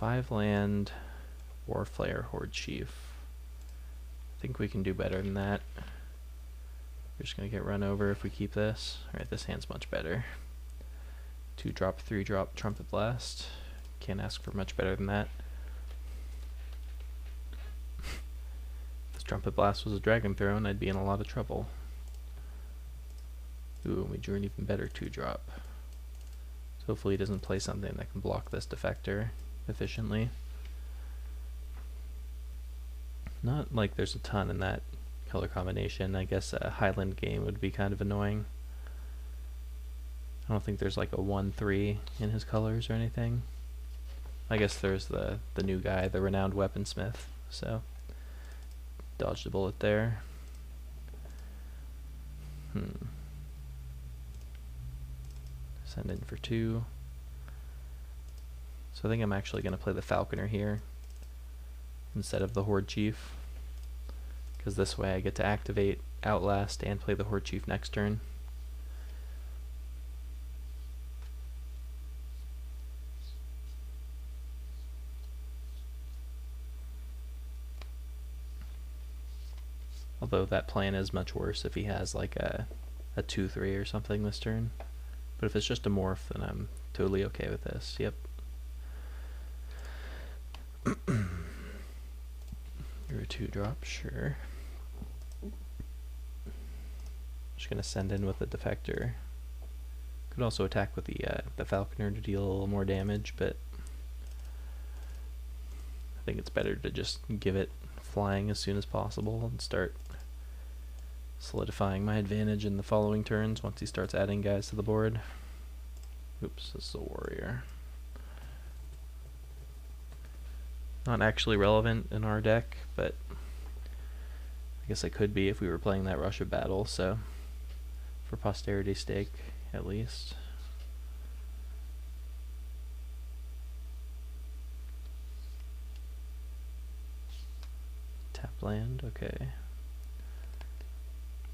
5-land Warflayer Horde Chief. I think we can do better than that. We're just gonna get run over if we keep this. Alright, this hand's much better. 2-drop, 3-drop Trumpet Blast. Can't ask for much better than that. If this Trumpet Blast was a Dragon Throne, I'd be in a lot of trouble. Ooh, we drew an even better 2-drop. So hopefully he doesn't play something that can block this Defector efficiently. Not like there's a ton in that color combination. I guess a Highland game would be kind of annoying. I don't think there's like a 1-3 in his colors or anything. I guess there's the new guy, the Renowned Weaponsmith, so dodged a bullet there. Send in for 2. So I think I'm actually going to play the Falconer here instead of the Horde Chief, because this way I get to activate Outlast and play the Horde Chief next turn. Although that plan is much worse if he has like a 2-3 or something this turn. But if it's just a morph, then I'm totally okay with this. Yep. You're a 2-drop, sure. Just gonna send in with the Defector. Could also attack with the Falconer to deal a little more damage, but I think it's better to just give it flying as soon as possible and start solidifying my advantage in the following turns once he starts adding guys to the board. Oops, this is a warrior. Not actually relevant in our deck, but I guess it could be if we were playing that Rush of Battle, so for posterity's sake, at least. Tap land, okay.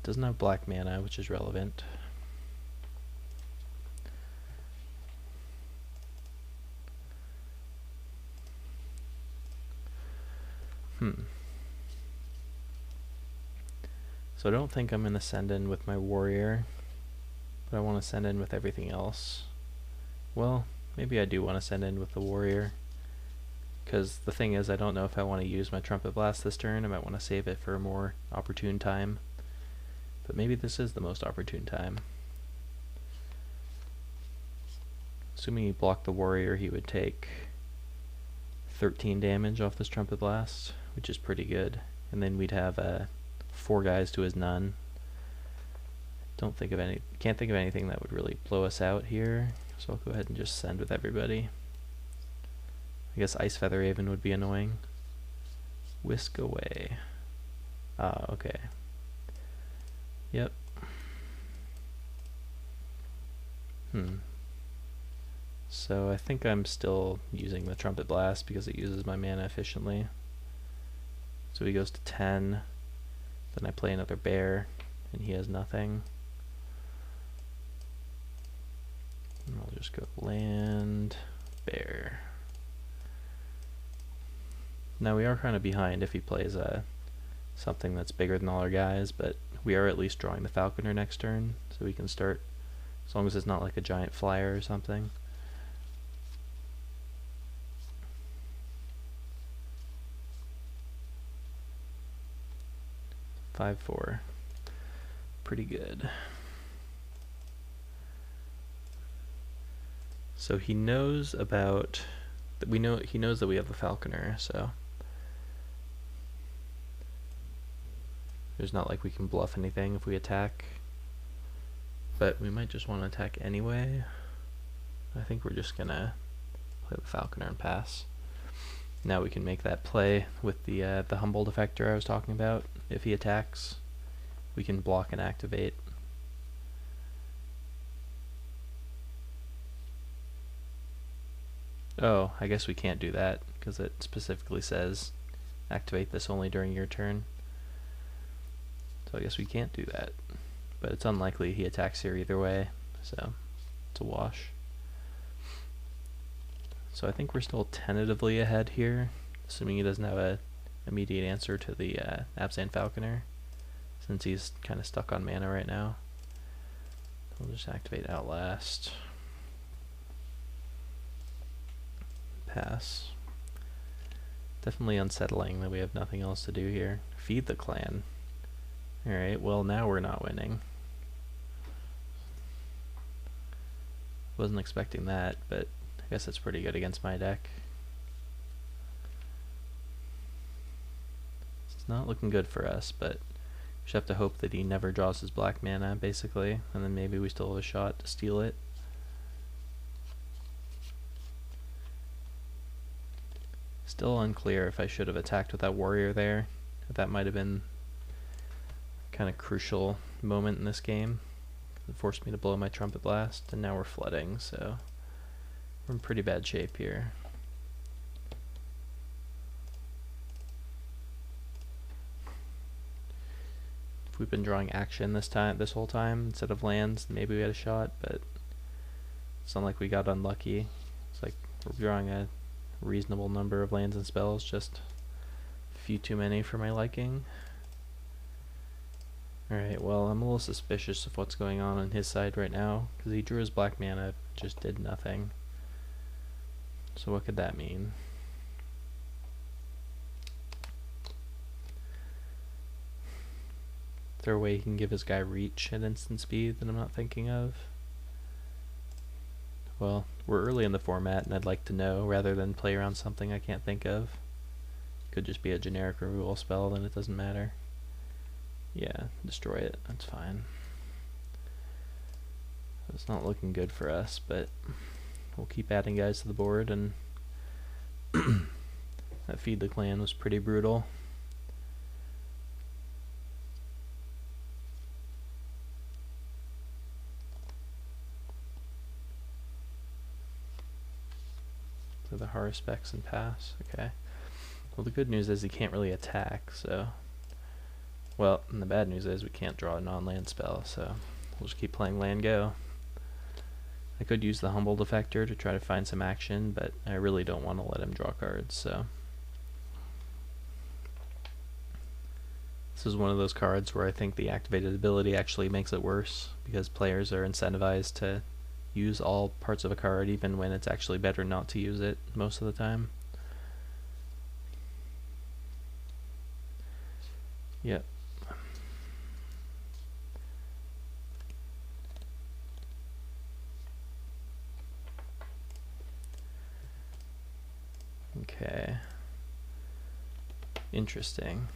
Doesn't have black mana, which is relevant. So I don't think I'm going to send in with my warrior, but I want to send in with everything else. Well, maybe I do want to send in with the warrior, because the thing is I don't know if I want to use my Trumpet Blast this turn. I might want to save it for a more opportune time. But maybe this is the most opportune time. Assuming he blocked the warrior, he would take 13 damage off this Trumpet Blast, which is pretty good. And then we'd have 4 guys to his none. Can't think of anything that would really blow us out here, so I'll go ahead and just send with everybody. I guess Ice Feather Raven would be annoying. Whisk away. Ah, okay. Yep. So I think I'm still using the Trumpet Blast because it uses my mana efficiently. So he goes to 10. Then I play another bear, and he has nothing. And I'll just go land, bear. Now we are kind of behind if he plays something that's bigger than all our guys, but we are at least drawing the Falconer next turn, so we can start, as long as it's not like a giant flyer or something. Five, 4. Pretty good. So he knows about he knows that we have a Falconer, so there's not like we can bluff anything if we attack. But we might just want to attack anyway. I think we're just gonna play the Falconer and pass. Now we can make that play with the Humble Defector I was talking about. If he attacks, we can block and activate. Oh, I guess we can't do that because it specifically says activate this only during your turn. So I guess we can't do that. But it's unlikely he attacks here either way, so it's a wash. So I think we're still tentatively ahead here, assuming he doesn't have a immediate answer to the Abzan Falconer, since he's kind of stuck on mana right now. We'll just activate Outlast. Pass. Definitely unsettling that we have nothing else to do here. Feed the clan. Alright, well now we're not winning. Wasn't expecting that, but I guess it's pretty good against my deck. It's not looking good for us, but we just have to hope that he never draws his black mana, basically, and then maybe we still have a shot to steal it. Still unclear if I should have attacked with that warrior there. That might have been kind of crucial moment in this game. It forced me to blow my trumpet blast, and now we're flooding, so we're in pretty bad shape here. If we've been drawing action this whole time instead of lands, maybe we had a shot, but it's not like we got unlucky. It's like we're drawing a reasonable number of lands and spells, just a few too many for my liking. Alright, well, I'm a little suspicious of what's going on his side right now, because he drew his black mana, just did nothing. So what could that mean? Is there a way he can give his guy reach at instant speed that I'm not thinking of? Well, we're early in the format, and I'd like to know, rather than play around something I can't think of. Could just be a generic removal spell, then it doesn't matter. Yeah, destroy it, that's fine. It's not looking good for us, but we'll keep adding guys to the board, and that Feed the Clan was pretty brutal. So the horror specs and pass, okay. Well, the good news is he can't really attack, so... Well, and the bad news is we can't draw a non-land spell, so we'll just keep playing land go. I could use the Humble Defector to try to find some action, but I really don't want to let him draw cards, so... This is one of those cards where I think the activated ability actually makes it worse, because players are incentivized to use all parts of a card, even when it's actually better not to use it most of the time. Yep. Okay. Interesting.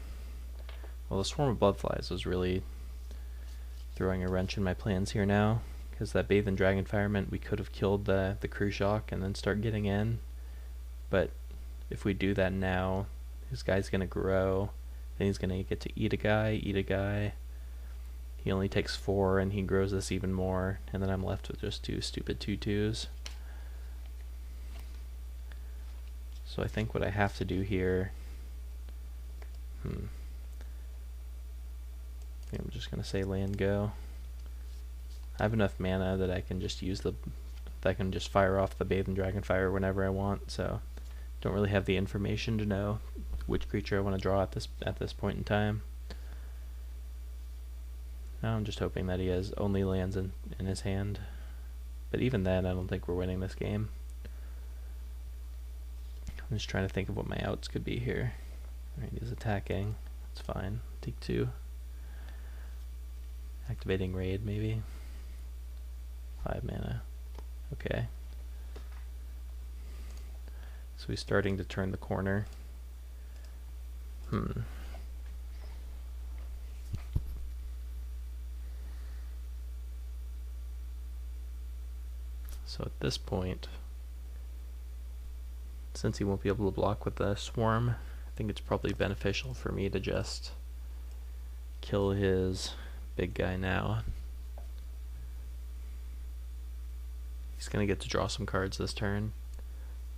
Well, the Swarm of Bloodflies was really throwing a wrench in my plans here now, because that Bathe in Dragonfire meant we could have killed the Crew Shock and then start getting in. But if we do that now, his guy's going to grow, then he's going to get to eat a guy. He only takes 4 and he grows this even more, and then I'm left with just 2 stupid 2/2s. So I think what I have to do here, I'm just going to say land go. I have enough mana that I can just use I can just fire off the Bathe in Dragonfire whenever I want, so don't really have the information to know which creature I want to draw at this point in time. Now I'm just hoping that he has only lands in his hand, but even then I don't think we're winning this game. I'm just trying to think of what my outs could be here. Alright, he's attacking. That's fine. Take 2. Activating Raid, maybe. 5 mana. Okay. So he's starting to turn the corner. So at this point, since he won't be able to block with the Swarm, I think it's probably beneficial for me to just kill his big guy now. He's going to get to draw some cards this turn.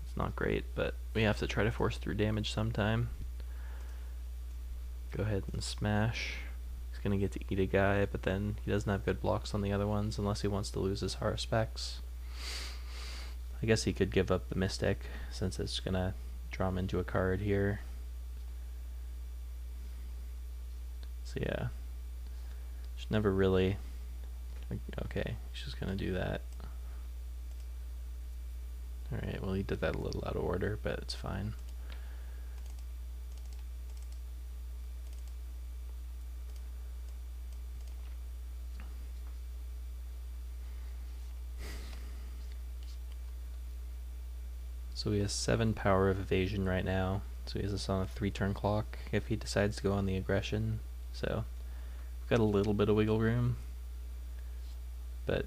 It's not great, but we have to try to force through damage sometime. Go ahead and smash. He's going to get to eat a guy, but then he doesn't have good blocks on the other ones unless he wants to lose his horror specs. I guess he could give up the Mystic, since it's gonna draw him into a card here. So yeah, just never really. Okay, he's just gonna do that. Alright, well he did that a little out of order, but it's fine. So he has 7 power of evasion right now, so he has this on a 3-turn clock if he decides to go on the aggression. So we've got a little bit of wiggle room, but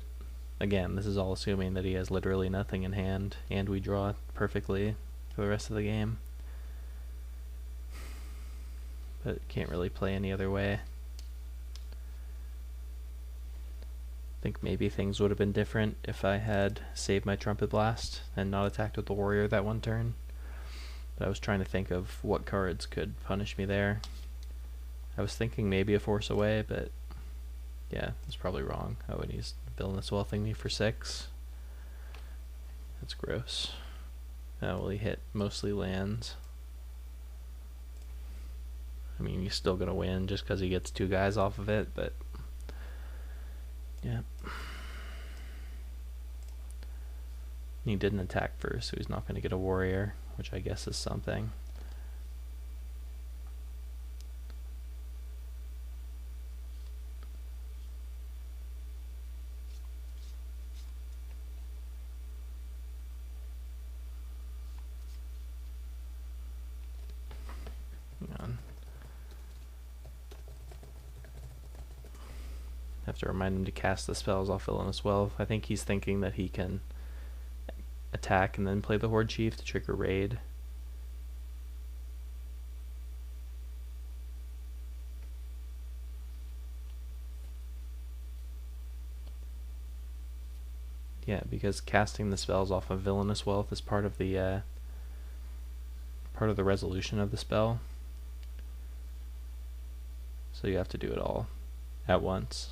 again, this is all assuming that he has literally nothing in hand and we draw perfectly for the rest of the game. But can't really play any other way. I think maybe things would have been different if I had saved my Trumpet Blast and not attacked with the Warrior that one turn. But I was trying to think of what cards could punish me there. I was thinking maybe a Force Away, but yeah, that's probably wrong. Oh, and he's Villainous Wealthing me for 6. That's gross. Oh, well, he hit mostly lands. I mean, he's still going to win just because he gets 2 guys off of it, but yeah. He didn't attack first, so he's not going to get a Warrior, which I guess is something. Hang on. Have to remind him to cast the spells off Villainous Wealth. I think he's thinking that he can attack and then play the Horde Chief to trigger raid. Yeah, because casting the spells off of Villainous Wealth is part of the resolution of the spell. So you have to do it all at once.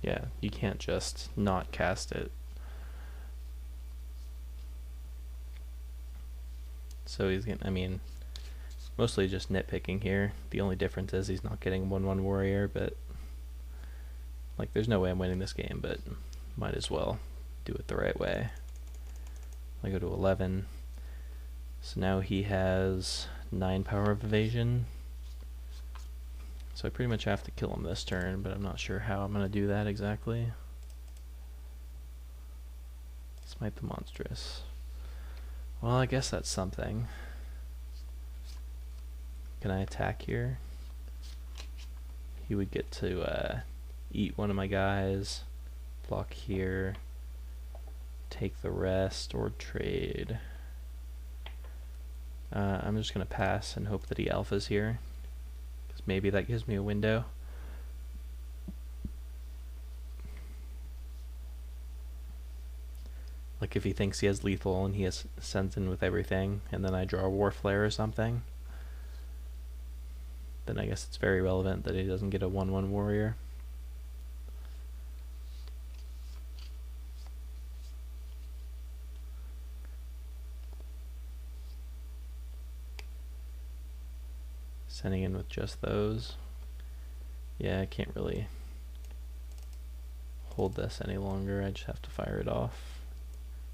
Yeah, you can't just not cast it. So he's getting, I mean, mostly just nitpicking here. The only difference is he's not getting 1/1 Warrior, but like there's no way I'm winning this game, but might as well do it the right way. I go to 11. So now he has 9 power of evasion. So I pretty much have to kill him this turn, but I'm not sure how I'm going to do that exactly. Smite the Monstrous. Well, I guess that's something. Can I attack here? He would get to eat one of my guys, block here, take the rest, or trade. I'm just going to pass and hope that he alphas here. Maybe that gives me a window. Like if he thinks he has lethal and he sends in with everything, and then I draw a War Flare or something, then I guess it's very relevant that he doesn't get a 1/1 Warrior. Sending in with just those. Yeah, I can't really hold this any longer. I just have to fire it off.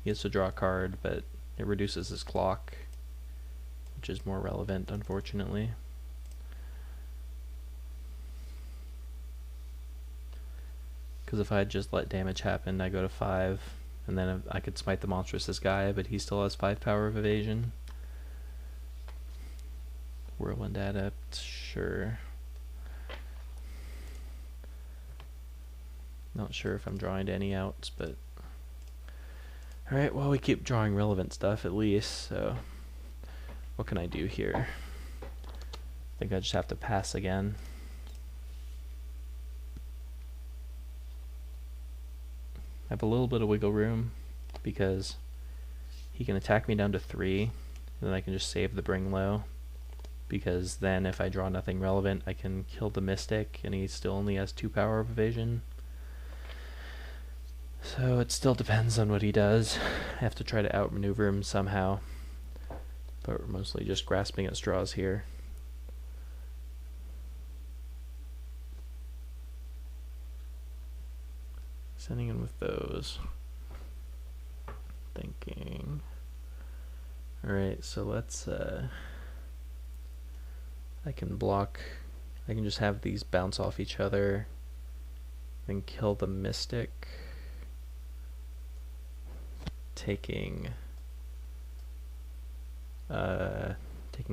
He has to draw a card, but it reduces his clock, which is more relevant, unfortunately. Because if I had just let damage happen, I go to 5, and then I could smite the Monstrous this guy, but he still has 5 power of evasion. Whirlwind Adept, sure. Not sure if I'm drawing any outs, but alright, well we keep drawing relevant stuff at least, so what can I do here? I think I just have to pass again. have a little bit of wiggle room because he can attack me down to 3, and then I can just save the bring low, because then if I draw nothing relevant, I can kill the Mystic, and he still only has 2 power of evasion. So it still depends on what he does. I have to try to outmaneuver him somehow, but we're mostly just grasping at straws here. Sending in with those. Thinking. Alright, so let's I can block, I can just have these bounce off each other, then kill the Mystic, taking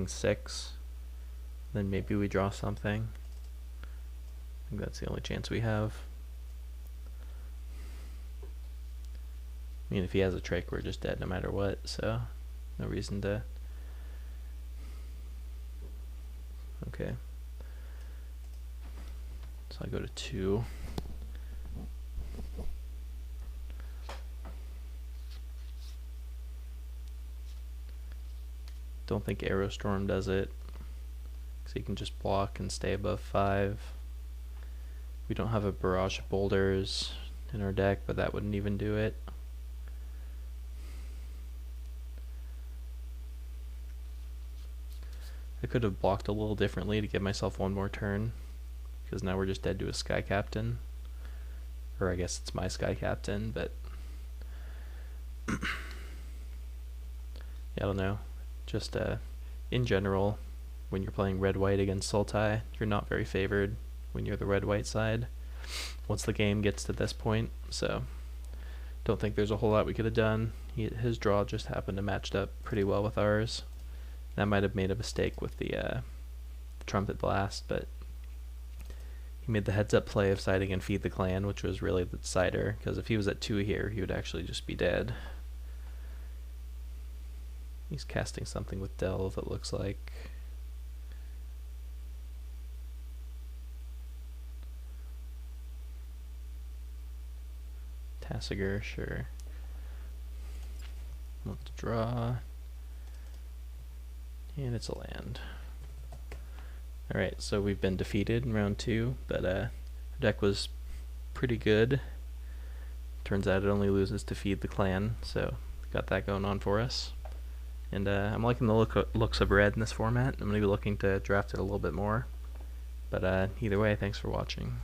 6, then maybe we draw something. I think that's the only chance we have. I mean, if he has a trick, we're just dead no matter what, so no reason to. Okay. So I go to 2. Don't think Aerostorm does it, because he can just block and stay above 5. We don't have a Barrage of Boulders in our deck, but that wouldn't even do it. I could have blocked a little differently to give myself one more turn, because now we're just dead to a Sky Captain. Or I guess it's my Sky Captain, but yeah, I don't know. Just in general, when you're playing red-white against Sultai, you're not very favored when you're the red-white side once the game gets to this point, so don't think there's a whole lot we could have done. His draw just happened to match up pretty well with ours. I might have made a mistake with the Trumpet Blast, but he made the heads-up play of siding and Feed the Clan, which was really the decider, because if he was at 2 here, he would actually just be dead. He's casting something with Delve, it looks like. Tassiger, sure. Let's draw. And it's a land. Alright, so we've been defeated in round 2, but our deck was pretty good. Turns out it only loses to Feed the Clan, so got that going on for us. And I'm liking the looks of red in this format. I'm going to be looking to draft it a little bit more. But either way, thanks for watching.